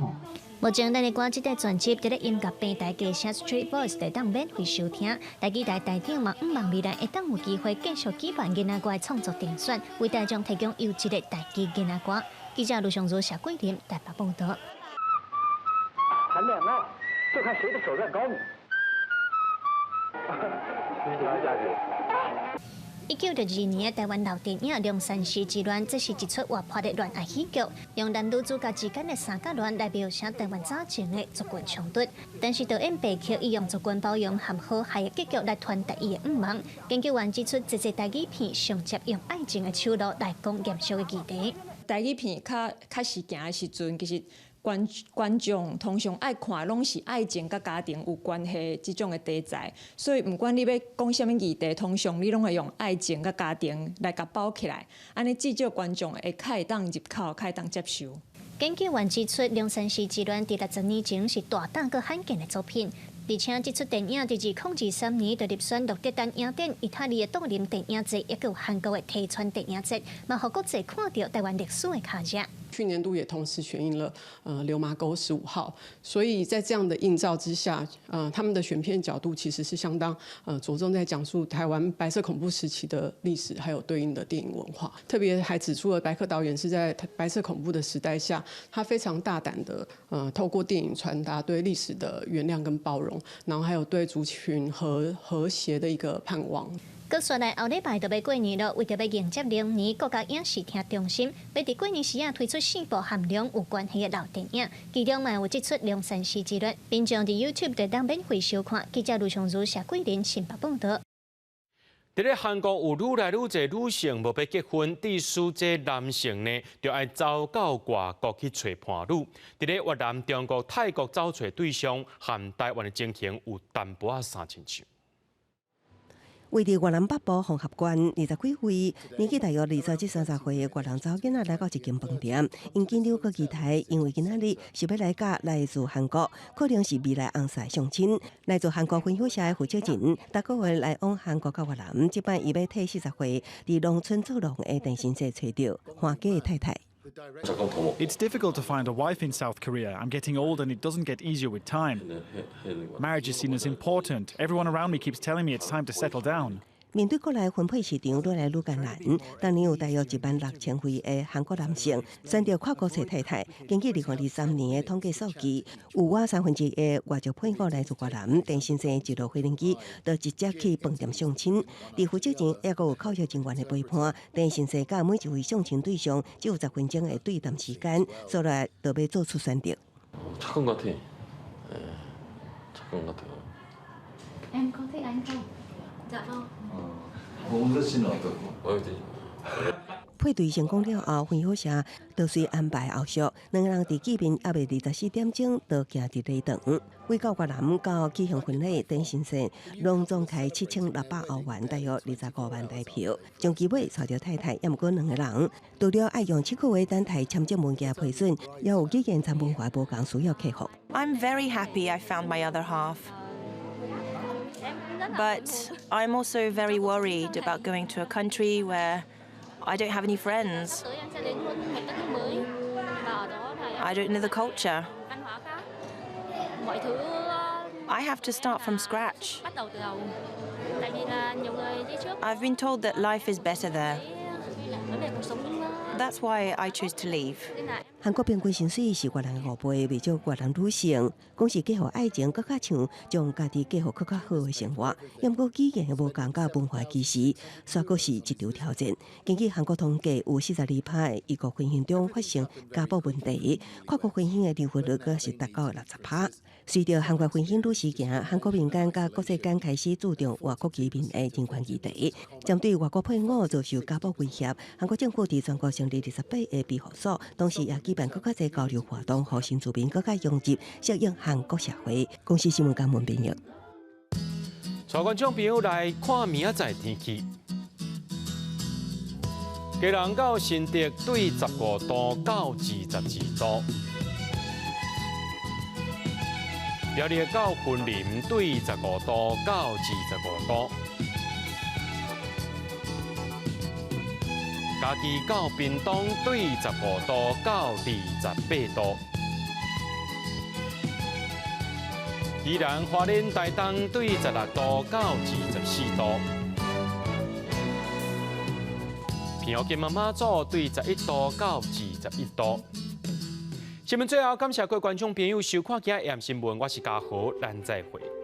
目前，咱的歌这块专辑伫咧音乐平台嘅 Street Voice 会当免费收听。台语台台长嘛，毋忘未来会当有机会继续举办囡仔歌的创作评选，为大众提供优质的台语囡仔歌。记者卢尚如、谢桂林台北报道。谈恋爱就看谁的手段高明。1962年，台湾老电影《龙山寺之乱》，这是一出活泼的恋爱喜剧，用男女主角之间的三角恋来描写台湾早前的族群冲突。但是导演白桥以用族群包容和和谐的结局来传达伊的毋满。研究员指出，这台语片上接用爱情的手路来讲严肃的议题。台语片较实行的时阵，其实观众通常爱看拢是爱情甲家庭有关系即种的题材，所以毋管你要讲什么议题，通常你拢会用爱情甲家庭来甲包起来，安尼至少观众会较会当入口，较会当接受。研究员指出，《龙山寺之乱》伫60年前是大胆佮罕见的作品，而且这出电影伫2023年就入选洛德丹影展、意大利的杜林电影节，也有韩国的提川电影节，嘛互国际看到台湾历史的卡价。去年度也同时选映了流麻沟15号，所以在这样的映照之下，他们的选片角度其实是相当着重在讲述台湾白色恐怖时期的历史，还有对应的电影文化。特别还指出了白客导演是在白色恐怖的时代下，他非常大胆的透过电影传达对历史的原谅跟包容，然后还有对族群和谐的一个盼望。搁说来后礼拜就要过年了，为着要迎接龙年，国家影视厅中心要伫过年时推出4部含龙有关系的老电影，其中嘛有这出《龙山寺之恋》，民众伫 YouTube 就当免费收看。记者卢尚如、谢桂林新北报道。伫咧韩国有愈来愈侪女性无要结婚，致使这男性呢，就要走到外国去找伴侣。伫咧越南、中国、泰国找找对象，和台湾的情形有淡薄仔相亲像。位伫越南北部红合关20几岁，年纪大约20至30岁的越南查某囡仔来到一间饭店，因紧张搁期待，因为今仔日是要来甲来自韩国，可能是未来翁婿相亲。来自韩国分享社的负责人，逐个月来往韩国甲越南，即摆伊要替40岁伫农村做农的陈先生找到欢家的太太。It's difficult to find a wife in South Korea. I'm getting old and it doesn't get easier with time. Marriage is seen as important. Everyone around me keeps telling me it's time to settle down. 面对国内分配市场愈来愈艰难，当年有大约16000位的韩国男性选择跨国找太太。根据2023年的统计数据，有我1/3的外籍配偶来自越南，陈先生一落飞行机就直接去饭店相亲。伫付之前，也有考核人员的陪伴，陈先生甲每一位相亲对象只有10分钟的对谈时间，所以就要做出选择。착한 것 같아. 착한 것 같아요. Em có thích anh không? Dạ vâng. 홍서 씨는 어떻고? 配对成功了后，婚友社就随安排后续，两个人伫见面暗暝24点钟，就行伫礼堂。为到越南到举行婚礼，陈先生隆重开7600欧元，大约25万台票，将机尾找到太太，也毋过两个人除了爱用7个月等待签证文件批准，也有几件参文化无共需要克服。I'm very happy I found my other half. But I'm also very worried about going to a country where I don't have any friends. I don't know the culture. I have to start from scratch. I've been told that life is better there. That's why I chose to leave. 韩国平均薪水是越南的5倍，未少越南女性讲是过互爱情更较像将家己过互更较好的生活，也毋过语言无共甲文化歧视，煞阁是一场挑战。根据韩国统计，有42%异国婚姻中发生家暴问题，跨国婚姻的离婚率阁是达到60%。随着韩国婚姻愈实行，韩国民间甲国际间开始注重外国居民的人权议题。针对外国配偶遭受家暴威胁，韩国政府伫全国成立28个庇护所，同时也举办更较侪交流活动，互新住民更加融入适应韩国社会。公司新闻监文编译。带观众朋友来看明仔载天气。基隆到新竹对15度到22度。苗栗到云林对15度到25度，嘉义到屏东对15度到28度，宜兰花莲台东对16度到24度，平湖金门马祖对11度到21度。新闻最后，感谢各位观众朋友收看今日新闻，我是嘉豪，咱再会。